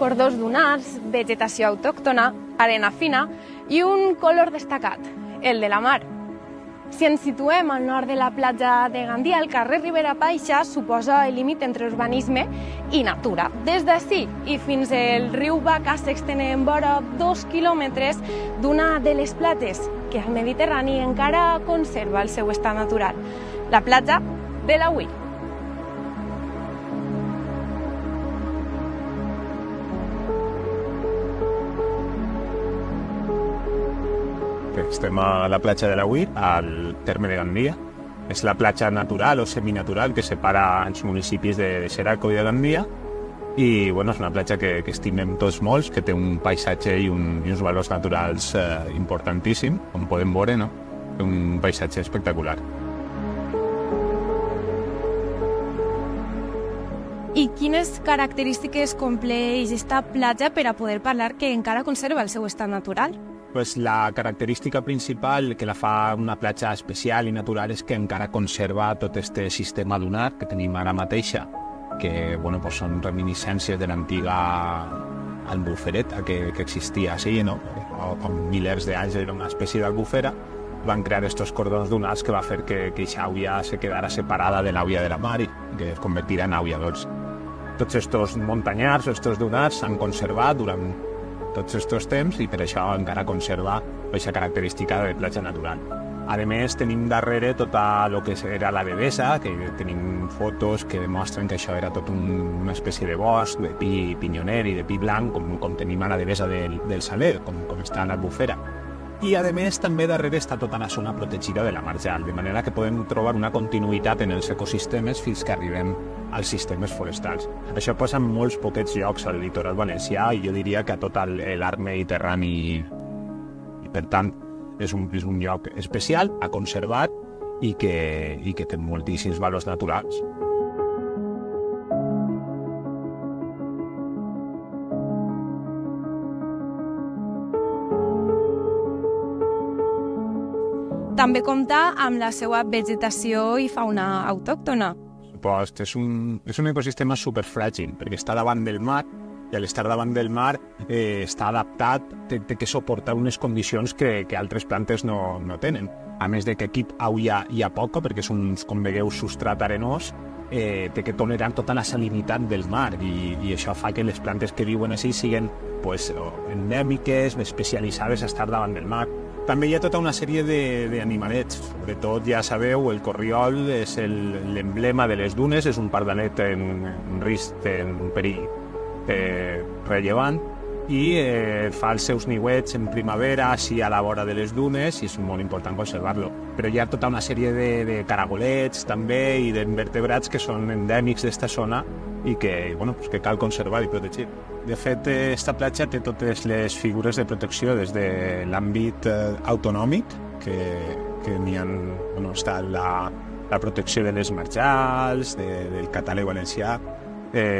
cordons dunars, vegetació autòctona, arena fina i un color destacat, el de la mar. Si ens situem al nord de la platja de Gandia, el carrer Ribera Baixa suposa el límit entre urbanisme i natura. Des d'ací i fins al riu Baca s'extenen vora 2 quilòmetres d'una de les platges que al Mediterrani encara conserva el seu estat natural, la platja de l'Agüir. Estem a la platja de l'Agüir, al terme de Gandia. És la platja natural o seminatural que separa els municipis de Xeraco i de Gandia. I bueno, és una platja que estimem tots molts, que té un paisatge i uns valors naturals importantíssims, com podem veure, no? Un paisatge espectacular. I quines característiques compleix esta platja per a poder parlar que encara conserva el seu estat natural? Pues la característica principal que la fa una platja especial i natural és que encara conserva tot aquest sistema dunar que tenim ara mateixa, que bueno, pues són reminiscències de l'antiga albufereta que existia així, no? Fa milers d'anys era una espècie d'albufera. Van crear estos cordons dunars que va fer que aquesta aigua se quedara separada de l'aigua de la mar i que es convertira en aigua dolça. Tots estos muntanyars, estos dunars s'han conservat durant tots aquests temps i per això encara conserva aquesta característica de platja natural. A més, tenim darrere tota el que era la devesa, que tenim fotos que demostren que això era tot una espècie de bosc, de pi pinyoner i de pi blanc, com tenim a la devesa del Saler, com està a l'Albufera. I, a més, també darrere està tota la zona protegida de la marjal, de manera que podem trobar una continuïtat en els ecosistemes fins que arribem als sistemes forestals. Això passa en molts poquets llocs al litoral valencià i jo diria que a tot l'arc mediterrani. I, per tant, és un lloc especial, a conservar i que té moltíssims valors naturals. També compta amb la seva vegetació i fauna autòctona. Pues és un ecosistema superfràgil, perquè està davant del mar, i a l'estar davant del mar està adaptat, té que suportar unes condicions que altres plantes no tenen. A més de que aquí hi ha poca, perquè és com veieu, substrat arenós, té que tolerar tota la salinitat del mar, i això fa que les plantes que viuen així siguin endèmiques, especialitzades a estar davant del mar. També hi ha tota una sèrie d'animalets. Sobretot, ja sabeu, el corriol és l'emblema de les dunes, és un pardanet en risc, en perill rellevant, i fa els seus niuets en primavera, així a la vora de les dunes, i és molt important conservar-lo. Però hi ha tota una sèrie de caragolets també i d'invertebrats que són endèmics d'esta zona i que cal conservar i protegir. De fet, esta platja té totes les figures de protecció des de l'àmbit autonòmic, que n'hi ha, està la protecció de les marjals, del català i valencià.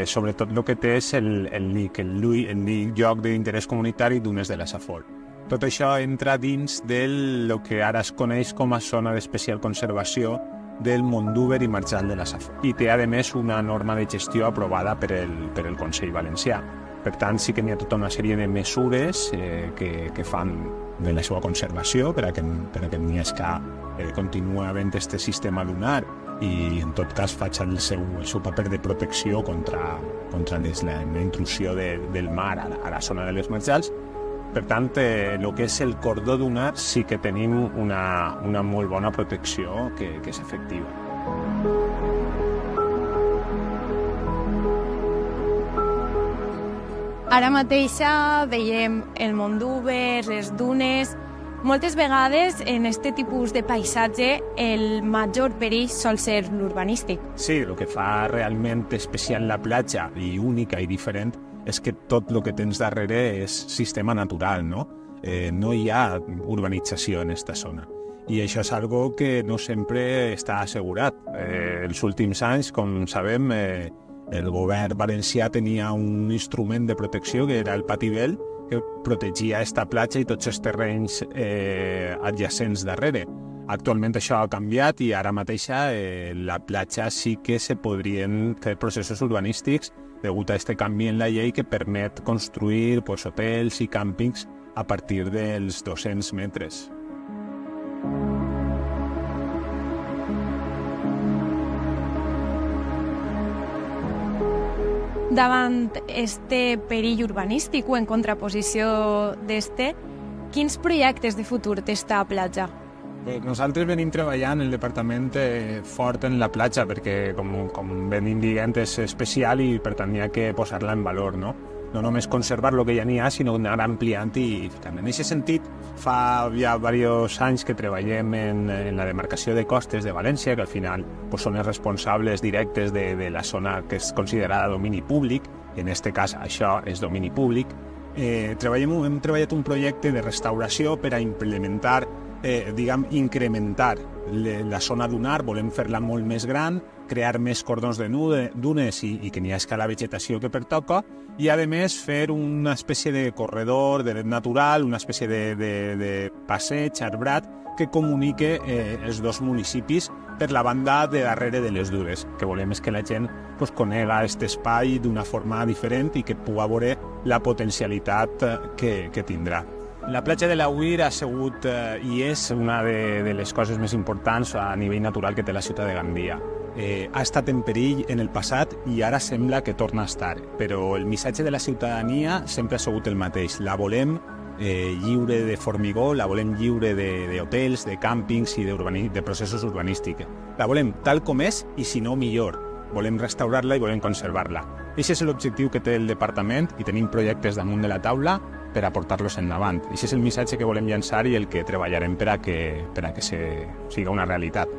Sobretot el que té és el LIC, el lloc d'interès comunitari d'Unes de la Safor. Tot això entra dins del que ara es coneix com a zona d'especial conservació del Mondúber i Marjal de la Safor. I té, a més, una norma de gestió aprovada per el Consell Valencià. Per tant, sí que n'hi ha tota una sèrie de mesures que fan de la seva conservació per a que n'hi hagi que continua havent aquest sistema lunar i, en tot cas, faig el seu paper de protecció contra la intrusió del mar a la zona de les marjals. Per tant, el que és el cordó dunar sí que tenim una molt bona protecció que és efectiva. Ara mateix veiem el Mondúber, les dunes. Moltes vegades en aquest tipus de paisatge el major perill sol ser l'urbanístic. Sí, el que fa realment especial la platja i única i diferent és que tot el que tens darrere és sistema natural, no? No hi ha urbanització en aquesta zona. I això és algo que no sempre està assegurat. Els últims anys, com sabem, el govern valencià tenia un instrument de protecció que era el Patibel, que protegia aquesta platja i tots els terrenys adjacents darrere. Actualment això ha canviat i ara mateixa la platja sí que se podrien fer processos urbanístics degut a este canvi en la llei que permet construir hotels i càmpings a partir dels 200 metres. Davant este perill urbanístic o en contraposició d'este, quins projectes de futur té esta platja? Nosaltres venim treballant el departament fort en la platja perquè, com venim dient, és especial i per tant hi ha que posar-la en valor, no? No només conservar el que ja n'hi ha, sinó anar ampliant i també. En aquest sentit, fa ja diversos anys que treballem en la demarcació de costes de València, que al final són els responsables directes de la zona que és considerada domini públic, i en aquest cas això és domini públic. Hem treballat un projecte de restauració per a implementar, incrementar la zona dunar, volem fer-la molt més gran, crear més cordons de dunes i que n'hi hagi la vegetació que pertoca, i a més fer una espècie de corredor de natural, una espècie de passeig arbrat que comunique els dos municipis per la banda de darrere de les dures. El que volem és que la gent conega aquest espai d'una forma diferent i que pugui veure la potencialitat que tindrà. La platja de l'Auir ha sigut i és una de les coses més importants a nivell natural que té la ciutat de Gandia. Ha estat en perill en el passat i ara sembla que torna a estar, però el missatge de la ciutadania sempre ha sigut el mateix. La volem lliure de formigó, la volem lliure d'hotels, de càmpings i de processos urbanístics. La volem tal com és i, si no, millor. Volem restaurar-la i volem conservar-la. Aquest és l'objectiu que té el departament i tenim projectes damunt de la taula per a portar-los endavant. Aquest és el missatge que volem llançar i el que treballarem per a que siga una realitat.